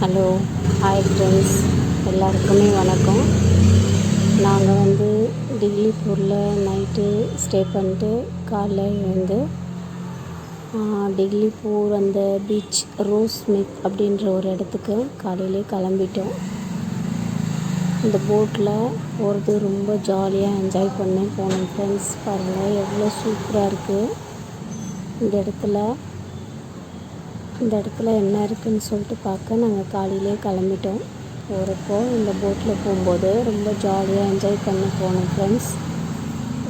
Hello, hi friends, எல்லாருக்குமே வணக்கம். நாங்கள் வந்து டிக்லிபூரில் நைட்டு ஸ்டே பண்ணிட்டு காலைல எழுந்து டிக்லிபூர் அந்த பீச் ரோஸ்மித் அப்படின்ற ஒரு இடத்துக்கு காலையிலே கிளம்பிட்டோம். இந்த போட்டில் போகிறது ரொம்ப ஜாலியாக என்ஜாய் பண்ணி போனோம் ஃப்ரெண்ட்ஸ். பாருங்கள் எவ்வளோ சூப்பராக இருக்குது. இந்த இடத்துல என்ன இருக்குதுன்னு சொல்லிட்டு பார்க்க நாங்கள் காலையிலே கிளம்பிட்டோம். போகிறப்போ இந்த போட்டில் போகும்போது ரொம்ப ஜாலியாக என்ஜாய் பண்ணி போனோம் ஃப்ரெண்ட்ஸ்.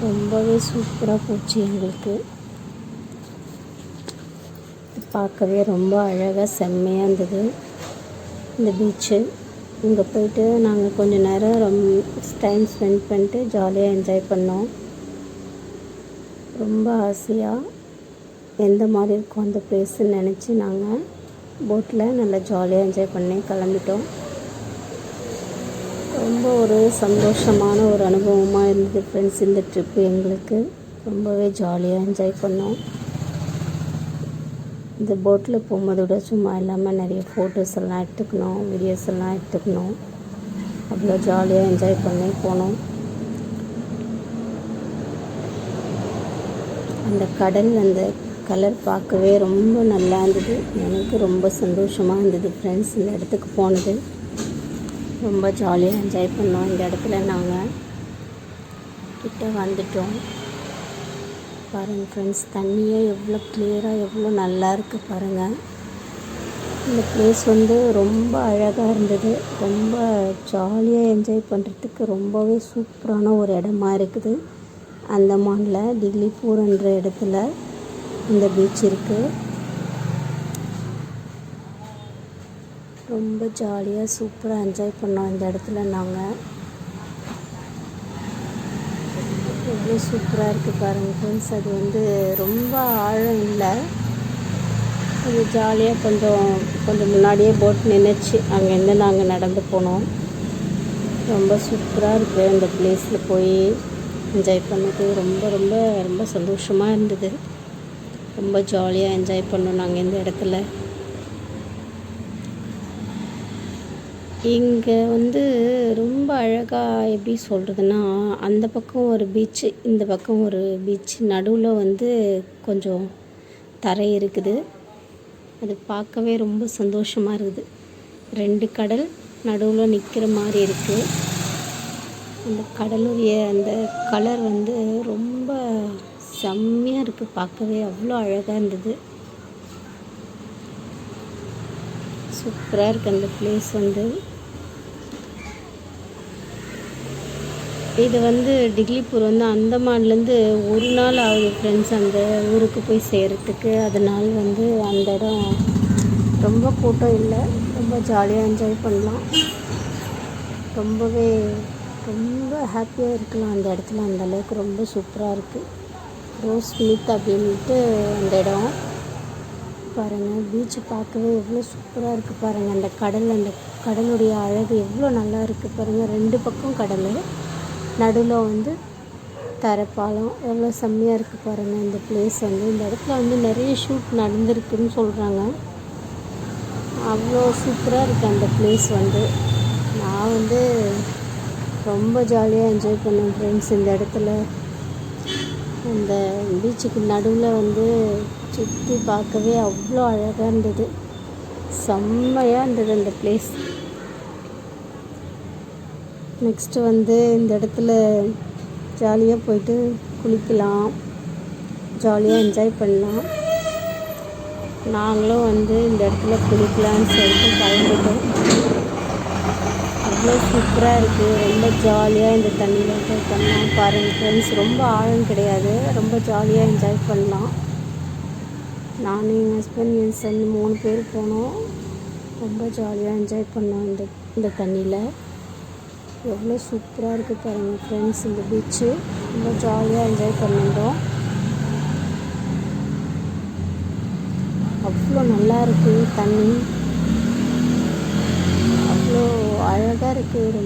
ரொம்பவே சூப்பராக போச்சு எங்களுக்கு. பார்க்கவே ரொம்ப அழகாக செம்மையாக இருந்தது இந்த பீச்சு. இங்கே போயிட்டு நாங்கள் கொஞ்சம் நேரம் டைம் ஸ்பெண்ட் பண்ணிட்டு ஜாலியாக என்ஜாய் பண்ணோம். ரொம்ப ஆசையாக எந்த மாதிரி இருக்கும் அந்த ப்ளேஸுன்னு நினச்சி நாங்கள் போட்டில் நல்லா ஜாலியாக என்ஜாய் பண்ணி கிளம்பிட்டோம். ரொம்ப ஒரு சந்தோஷமான ஒரு அனுபவமாக இருந்தது ஃப்ரெண்ட்ஸ். இந்த ட்ரிப்பு எங்களுக்கு ரொம்பவே ஜாலியாக என்ஜாய் பண்ணோம். இந்த போட்டில் போகும்போது கூட சும்மா இல்லாமல் நிறைய ஃபோட்டோஸ் எல்லாம் எடுத்துக்கணும், வீடியோஸ் எல்லாம் எடுத்துக்கணும். அவ்வளோ ஜாலியாக என்ஜாய் பண்ணி போனோம். அந்த கடல் அந்த கலர் பார்க்கவே ரொம்ப நல்லா இருந்தது. எனக்கு ரொம்ப சந்தோஷமாக இருந்தது ஃப்ரெண்ட்ஸ். இந்த இடத்துக்கு போனது ரொம்ப ஜாலியாக என்ஜாய் பண்ணோம். இந்த இடத்துல நாங்கள் கிட்ட வந்துட்டோம். பாருங்கள் ஃப்ரெண்ட்ஸ், தண்ணியே எவ்வளோ கிளியராக எவ்வளோ நல்லா இருக்குது பாருங்கள். இந்த ப்ளேஸ் வந்து ரொம்ப அழகாக இருந்தது. ரொம்ப ஜாலியாக என்ஜாய் பண்ணுறதுக்கு ரொம்பவே சூப்பரான ஒரு இடமா இருக்குது. அந்தமானில் டிக்லிபூர்ன்ற இடத்துல இந்த பீச் இருக்குது. ரொம்ப ஜாலியாக சூப்பராக என்ஜாய் பண்ணோம். இந்த இடத்துல நாங்கள் எவ்வளோ சூப்பராக இருக்குது பாருங்கள் ஃப்ரெண்ட்ஸ். அது வந்து ரொம்ப ஆழம் இல்லை, அது ஜாலியாக கொஞ்சம் முன்னாடியே போட் நின்றுச்சு. அங்கேருந்து நாங்கள் நடந்து போனோம். ரொம்ப சூப்பராக இருக்குது. அந்த ப்ளேஸில் போய் என்ஜாய் பண்ணது ரொம்ப ரொம்ப ரொம்ப சந்தோஷமாக இருந்தது. ரொம்ப ஜாலியாக என்ஜாய் பண்ணோம் நாங்கள் இந்த இடத்துல. இங்கே வந்து ரொம்ப அழகாக எப்படி சொல்கிறதுனா, அந்த பக்கம் ஒரு பீச்சு, இந்த பக்கம் ஒரு பீச், நடுவில் வந்து கொஞ்சம் தரை இருக்குது. அது பார்க்கவே ரொம்ப சந்தோஷமாக இருக்குது. 2 கடல் நடுவில் நிற்கிற மாதிரி இருக்குது. அந்த கடலுடைய அந்த கலர் வந்து ரொம்ப செம்மையாக இருக்குது. பார்க்கவே அவ்வளோ அழகாக இருந்தது. சூப்பராக இருக்குது அந்த ப்ளேஸ் வந்து. இது வந்து டிக்லிபூர் வந்து அந்தமான்லேருந்து ஒரு நாள் ஆகுது ஃப்ரெண்ட்ஸ் அந்த ஊருக்கு போய் சேர்கிறதுக்கு. அதனால் வந்து அந்த இடம் ரொம்ப கூட்டம் இல்லை, ரொம்ப ஜாலியாக என்ஜாய் பண்ணலாம். ரொம்ப ஹாப்பியாக இருக்கலாம் அந்த இடத்துல. அந்தளவுக்கு ரொம்ப சூப்பராக இருக்குது. ரோஸ்மித் அப்படின்ட்டு அந்த இடம். பாருங்கள், பீச்சு பார்க்கவே எவ்வளோ சூப்பராக இருக்குது பாருங்கள். அந்த கடலுடைய அழகு எவ்வளோ நல்லா இருக்குது பாருங்கள். 2 பக்கம் கடல், நடுவில் வந்து தரைப்பாலம், எவ்வளோ செம்மையாக இருக்குது பாருங்கள். இந்த ப்ளேஸ் வந்து இந்த இடத்துல வந்து நிறைய ஷூட் நடந்திருக்குன்னு சொல்கிறாங்க. அவ்வளோ சூப்பராக இருக்குது அந்த ப்ளேஸ் வந்து. நான் வந்து ரொம்ப ஜாலியாக என்ஜாய் பண்ணேன் ஃப்ரெண்ட்ஸ். இந்த இடத்துல அந்த பீச்சுக்கு நடுவில் வந்து சுற்றி பார்க்கவே அவ்வளோ அழகாக இருந்தது. செம்மையாக இருந்தது அந்த ப்ளேஸ். நெக்ஸ்ட்டு வந்து இந்த இடத்துல ஜாலியாக போயிட்டு குளிக்கலாம், ஜாலியாக என்ஜாய் பண்ணலாம். நாங்களும் வந்து இந்த இடத்துல குளிக்கலான்னு சொல்லிட்டு கிளம்பிட்டோம். அவ்வளோ சூப்பராக இருக்குது. ரொம்ப ஜாலியாக இந்த தண்ணியில் என்ஜாய் பண்ணலாம். பாருங்கள் ஃப்ரெண்ட்ஸ், ரொம்ப ஆழம் கிடையாது, ரொம்ப ஜாலியாக என்ஜாய் பண்ணலாம். நான், என் ஹஸ்பண்ட், என் சன் 3 பேர் போனோம். ரொம்ப ஜாலியாக என்ஜாய் பண்ணோம் இந்த தண்ணியில். எவ்வளோ சூப்பராக இருக்குது பாருங்கள் ஃப்ரெண்ட்ஸ் இந்த பீச்சு. ரொம்ப ஜாலியாக என்ஜாய் பண்ணிட்டோம். அவ்வளோ நல்லா இருக்குது தண்ணி, அவ்வளோ அழகாக இருக்குது.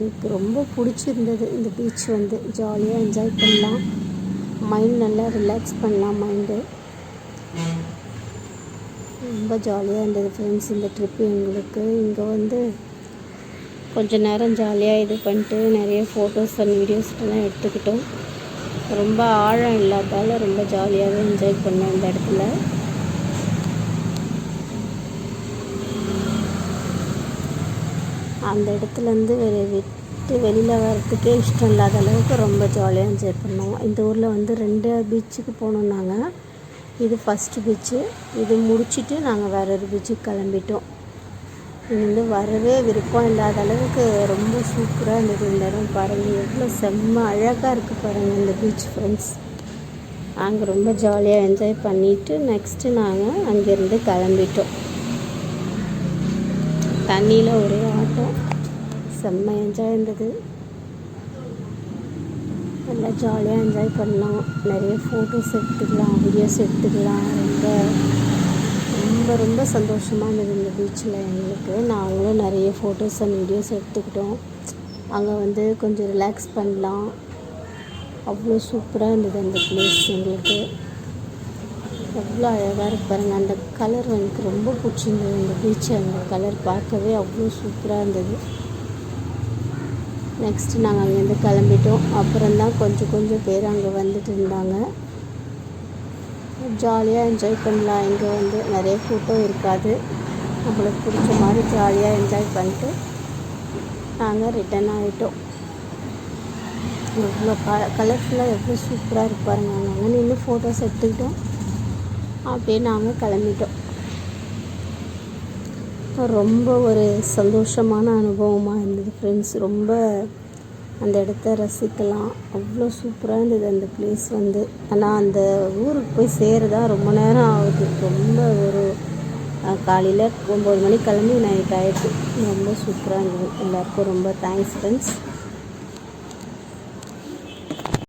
எனக்கு ரொம்ப பிடிச்சிருந்தது இந்த பீச் வந்து. ஜாலியாக என்ஜாய் பண்ணலாம், மைண்ட் நல்லா ரிலாக்ஸ் பண்ணலாம் மைண்டு. ரொம்ப ஜாலியாக இருந்தது ஃப்ரெண்ட்ஸ் இந்த ட்ரிப்பு எங்களுக்கு. இங்கே வந்து கொஞ்ச நேரம் ஜாலியாக இது பண்ணிட்டு நிறைய ஃபோட்டோஸ் அண்ட் வீடியோஸ்லாம் எடுத்துக்கிட்டோம். ரொம்ப ஆழம் இல்லாதால ரொம்ப ஜாலியாகவே என்ஜாய் பண்ணோம் இந்த இடத்துல. அந்த இடத்துலேருந்து விட்டு வெளியில் வர்றதுக்கே இஷ்டம் இல்லாத அளவுக்கு ரொம்ப ஜாலியாக என்ஜாய் பண்ணோம். இந்த ஊரில் வந்து 2 பீச்சுக்கு போனோம் நாங்கள். இது ஃபஸ்ட்டு பீச்சு. இது முடிச்சுட்டு நாங்கள் வேற ஒரு பீச்சுக்கு கிளம்பிட்டோம். இது வந்து வரவே விருப்பம் இல்லாத அளவுக்கு ரொம்ப சூப்பராக இருந்தது இந்த இடம். பாருங்கள் எவ்வளோ செம்ம அழகாக இருக்குது பாருங்கள் இந்த பீச் ஃப்ரெண்ட்ஸ். நாங்கள் ரொம்ப ஜாலியாக என்ஜாய் பண்ணிவிட்டு நெக்ஸ்ட்டு நாங்கள் அங்கேருந்து கிளம்பிட்டோம். தண்ணியில் ஒரே ஆட்டம், செம்ம என்ஜாய் இருந்தது. நல்லா ஜாலியாக என்ஜாய் பண்ணோம். நிறைய ஃபோட்டோஸ் எடுத்துக்கலாம், வீடியோஸ் எடுத்துக்கலாம். ரொம்ப ரொம்ப சந்தோஷமாக இருந்தது இந்த பீச்சில் எங்களுக்கு. நாங்களும் நிறைய ஃபோட்டோஸ் அண்ட் வீடியோஸ் எடுத்துக்கிட்டோம். அங்கே வந்து கொஞ்சம் ரிலாக்ஸ் பண்ணலாம். அவ்வளோ சூப்பராக இருந்தது அந்த பிளேஸ் எங்களுக்கு. எவ்வளோ அழகாக இருக்கு பாருங்கள். அந்த கலர் எனக்கு ரொம்ப பிடிச்சிருந்தது இந்த பீச்சு. அந்த கலர் பார்க்கவே அவ்வளோ சூப்பராக இருந்தது. நெக்ஸ்ட்டு நாங்கள் அங்கேருந்து கிளம்பிட்டோம். அப்புறம்தான் கொஞ்சம் பேர் அங்கே வந்துட்டு இருந்தாங்க. ஜாலியாக என்ஜாய் பண்ணலாம். இங்கே வந்து நிறைய கூட்டம் இருக்காது. நம்மளுக்கு பிடிச்ச மாதிரி ஜாலியாக என்ஜாய் பண்ணிட்டு நாங்கள் ரிட்டன் ஆகிட்டோம். எவ்வளோ கலர்ஃபுல்லாக எவ்வளோ சூப்பராக இருப்பாருங்க. அங்கே நின்று ஃபோட்டோஸ் எடுத்துக்கிட்டோம். அப்படியே நாங்கள் கிளம்பிட்டோம். ரொம்ப ஒரு சந்தோஷமான அனுபவமாக இருந்தது ஃப்ரெண்ட்ஸ். ரொம்ப அந்த இடத்த ரசிக்கலாம். அவ்வளோ சூப்பராக இருந்தது அந்த பிளேஸ் வந்து. ஆனால் அந்த ஊருக்கு போய் சேரதா ரொம்ப நேரம் ஆகுது. ரொம்ப ஒரு காலையில் 9 மணிக்கு கிளம்பி நைட் ஆகிடுது. ரொம்ப சூப்பராக இருந்தது. எல்லாருக்கும் ரொம்ப தேங்க்ஸ் ஃப்ரெண்ட்ஸ்.